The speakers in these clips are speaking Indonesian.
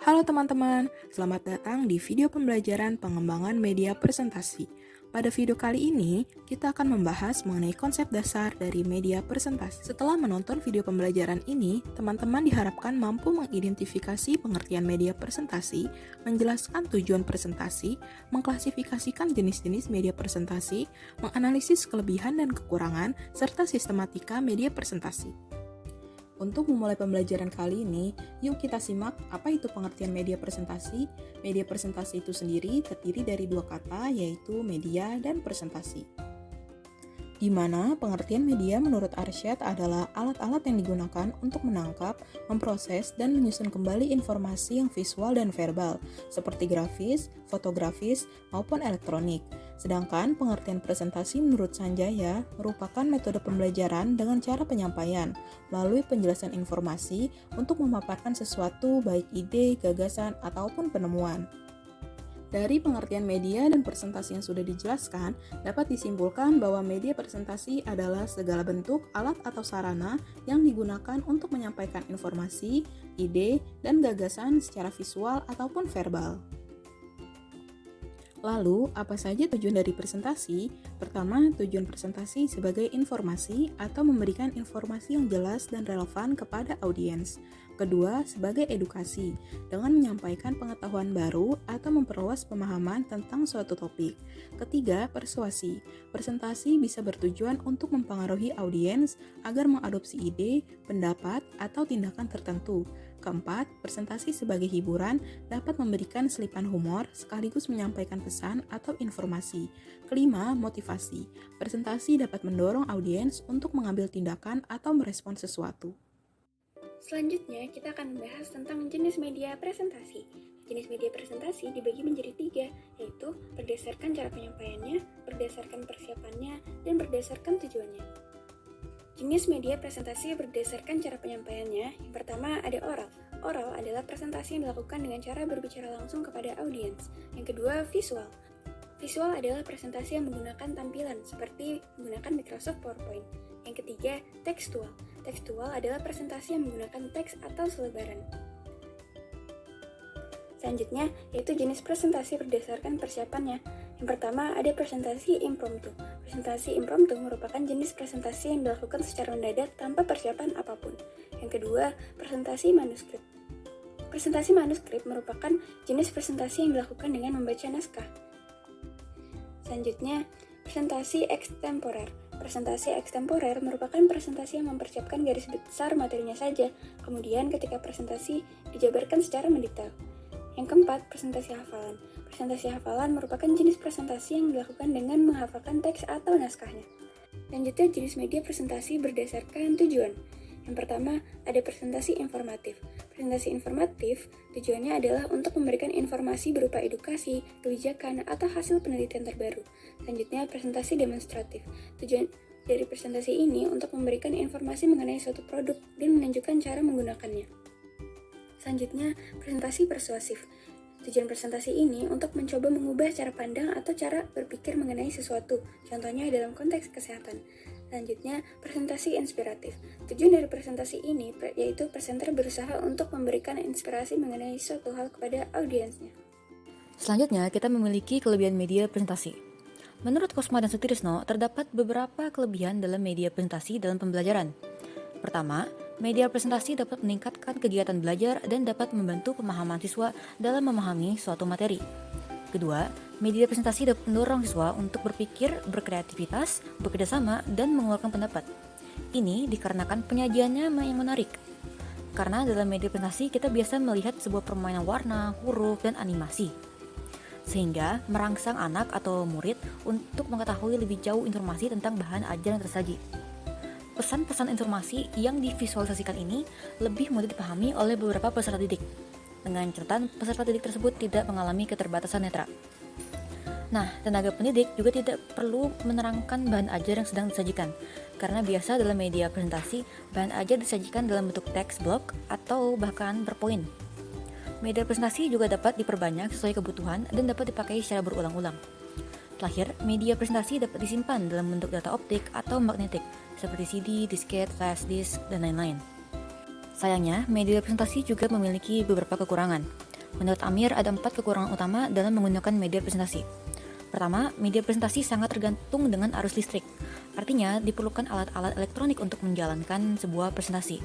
Halo teman-teman, selamat datang di video pembelajaran pengembangan media presentasi. Pada video kali ini, kita akan membahas mengenai konsep dasar dari media presentasi. Setelah menonton video pembelajaran ini, teman-teman diharapkan mampu mengidentifikasi pengertian media presentasi, menjelaskan tujuan presentasi, mengklasifikasikan jenis-jenis media presentasi, menganalisis kelebihan dan kekurangan, serta sistematika media presentasi. Untuk memulai pembelajaran kali ini, yuk kita simak apa itu pengertian media presentasi. Media presentasi itu sendiri terdiri dari dua kata, yaitu media dan presentasi. Di mana pengertian media menurut Arsyad adalah alat-alat yang digunakan untuk menangkap, memproses, dan menyusun kembali informasi yang visual dan verbal, seperti grafis, fotografis, maupun elektronik. Sedangkan pengertian presentasi menurut Sanjaya merupakan metode pembelajaran dengan cara penyampaian, melalui penjelasan informasi untuk memaparkan sesuatu baik ide, gagasan, ataupun penemuan. Dari pengertian media dan presentasi yang sudah dijelaskan, dapat disimpulkan bahwa media presentasi adalah segala bentuk, alat atau sarana yang digunakan untuk menyampaikan informasi, ide, dan gagasan secara visual ataupun verbal. Lalu, apa saja tujuan dari presentasi? Pertama, tujuan presentasi sebagai informasi atau memberikan informasi yang jelas dan relevan kepada audiens. Kedua, sebagai edukasi, dengan menyampaikan pengetahuan baru atau memperluas pemahaman tentang suatu topik. Ketiga, persuasi. Presentasi bisa bertujuan untuk mempengaruhi audiens agar mengadopsi ide, pendapat, atau tindakan tertentu. Keempat, presentasi sebagai hiburan dapat memberikan selipan humor sekaligus menyampaikan pesan atau informasi. Kelima, motivasi. Presentasi dapat mendorong audiens untuk mengambil tindakan atau merespon sesuatu. Selanjutnya, kita akan membahas tentang jenis media presentasi. Jenis media presentasi dibagi menjadi 3, yaitu berdasarkan cara penyampaiannya, berdasarkan persiapannya, dan berdasarkan tujuannya. Jenis media presentasi berdasarkan cara penyampaiannya. Yang pertama ada oral. Oral adalah presentasi yang dilakukan dengan cara berbicara langsung kepada audiens. Yang kedua, visual. Visual adalah presentasi yang menggunakan tampilan seperti menggunakan Microsoft PowerPoint. Yang ketiga, tekstual. Tekstual adalah presentasi yang menggunakan teks atau selebaran. Selanjutnya, yaitu jenis presentasi berdasarkan persiapannya. Yang pertama, ada presentasi impromptu. Presentasi impromptu merupakan jenis presentasi yang dilakukan secara mendadak tanpa persiapan apapun. Yang kedua, presentasi manuskrip. Presentasi manuskrip merupakan jenis presentasi yang dilakukan dengan membaca naskah. Selanjutnya, presentasi ekstemporer. Presentasi ekstemporer merupakan presentasi yang mempersiapkan garis besar materinya saja, kemudian ketika presentasi dijabarkan secara mendetail. Yang keempat, presentasi hafalan. Presentasi hafalan merupakan jenis presentasi yang dilakukan dengan menghafalkan teks atau naskahnya. Selanjutnya, jenis media presentasi berdasarkan tujuan. Yang pertama, ada presentasi informatif. Presentasi informatif tujuannya adalah untuk memberikan informasi berupa edukasi, kebijakan, atau hasil penelitian terbaru. Selanjutnya, presentasi demonstratif. Tujuan dari presentasi ini untuk memberikan informasi mengenai suatu produk dan menunjukkan cara menggunakannya. Selanjutnya, presentasi persuasif. Tujuan presentasi ini untuk mencoba mengubah cara pandang atau cara berpikir mengenai sesuatu, contohnya dalam konteks kesehatan. Selanjutnya, presentasi inspiratif. Tujuan dari presentasi ini yaitu presenter berusaha untuk memberikan inspirasi mengenai suatu hal kepada audiensnya. Selanjutnya, kita memiliki kelebihan media presentasi. Menurut Kosma dan Sutrisno, terdapat beberapa kelebihan dalam media presentasi dalam pembelajaran. Pertama, media presentasi dapat meningkatkan kegiatan belajar dan dapat membantu pemahaman siswa dalam memahami suatu materi. Kedua, media presentasi dapat mendorong siswa untuk berpikir, berkreativitas, bekerjasama, dan mengeluarkan pendapat. Ini dikarenakan penyajiannya yang menarik. Karena dalam media presentasi kita biasa melihat sebuah permainan warna, huruf, dan animasi. Sehingga merangsang anak atau murid untuk mengetahui lebih jauh informasi tentang bahan ajar yang tersaji. Pesan-pesan informasi yang divisualisasikan ini lebih mudah dipahami oleh beberapa peserta didik. Dengan catatan, peserta didik tersebut tidak mengalami keterbatasan netra. Nah, tenaga pendidik juga tidak perlu menerangkan bahan ajar yang sedang disajikan, karena biasa dalam media presentasi, bahan ajar disajikan dalam bentuk teks blok atau bahkan PowerPoint. Media presentasi juga dapat diperbanyak sesuai kebutuhan dan dapat dipakai secara berulang-ulang. Terakhir, media presentasi dapat disimpan dalam bentuk data optik atau magnetik, seperti CD, disket, flash disk, dan lain-lain. Sayangnya, media presentasi juga memiliki beberapa kekurangan. Menurut Amir, ada 4 kekurangan utama dalam menggunakan media presentasi. Pertama, media presentasi sangat tergantung dengan arus listrik. Artinya, diperlukan alat-alat elektronik untuk menjalankan sebuah presentasi.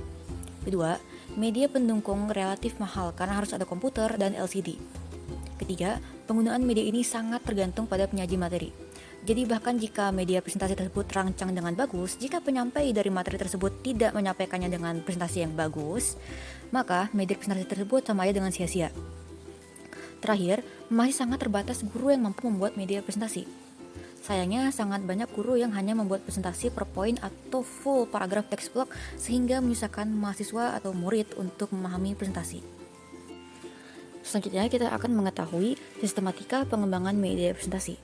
Kedua, media pendukung relatif mahal karena harus ada komputer dan LCD. Ketiga, penggunaan media ini sangat tergantung pada penyaji materi. Jadi bahkan jika media presentasi tersebut terancang dengan bagus, jika penyampai dari materi tersebut tidak menyampaikannya dengan presentasi yang bagus, maka media presentasi tersebut sama aja dengan sia-sia. Terakhir, masih sangat terbatas guru yang mampu membuat media presentasi. Sayangnya, sangat banyak guru yang hanya membuat presentasi per poin atau full paragraf text block sehingga menyusahkan mahasiswa atau murid untuk memahami presentasi. Selanjutnya, kita akan mengetahui sistematika pengembangan media presentasi.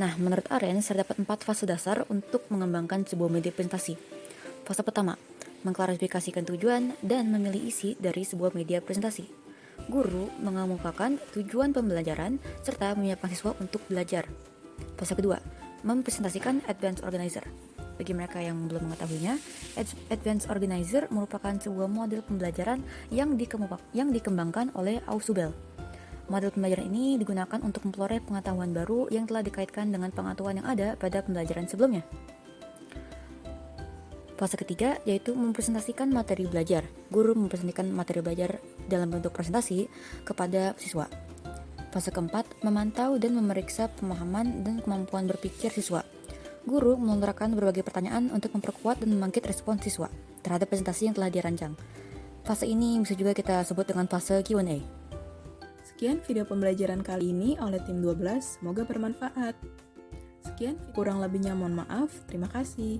Nah, menurut Arens, terdapat 4 fase dasar untuk mengembangkan sebuah media presentasi. Fase pertama, mengklarifikasikan tujuan dan memilih isi dari sebuah media presentasi. Guru mengemukakan tujuan pembelajaran serta menyiapkan siswa untuk belajar. Fase kedua, mempresentasikan Advanced Organizer. Bagi mereka yang belum mengetahuinya, Advanced Organizer merupakan sebuah model pembelajaran yang dikembangkan oleh Ausubel. Model pembelajaran ini digunakan untuk memperoleh pengetahuan baru yang telah dikaitkan dengan pengetahuan yang ada pada pembelajaran sebelumnya. Fase ketiga yaitu mempresentasikan materi belajar. Guru mempresentasikan materi belajar dalam bentuk presentasi kepada siswa. Fase keempat, memantau dan memeriksa pemahaman dan kemampuan berpikir siswa. Guru melontarkan berbagai pertanyaan untuk memperkuat dan membangkit respon siswa terhadap presentasi yang telah dirancang. Fase ini bisa juga kita sebut dengan fase Q&A. Sekian video pembelajaran kali ini oleh tim 12, semoga bermanfaat. Sekian, kurang lebihnya mohon maaf, terima kasih.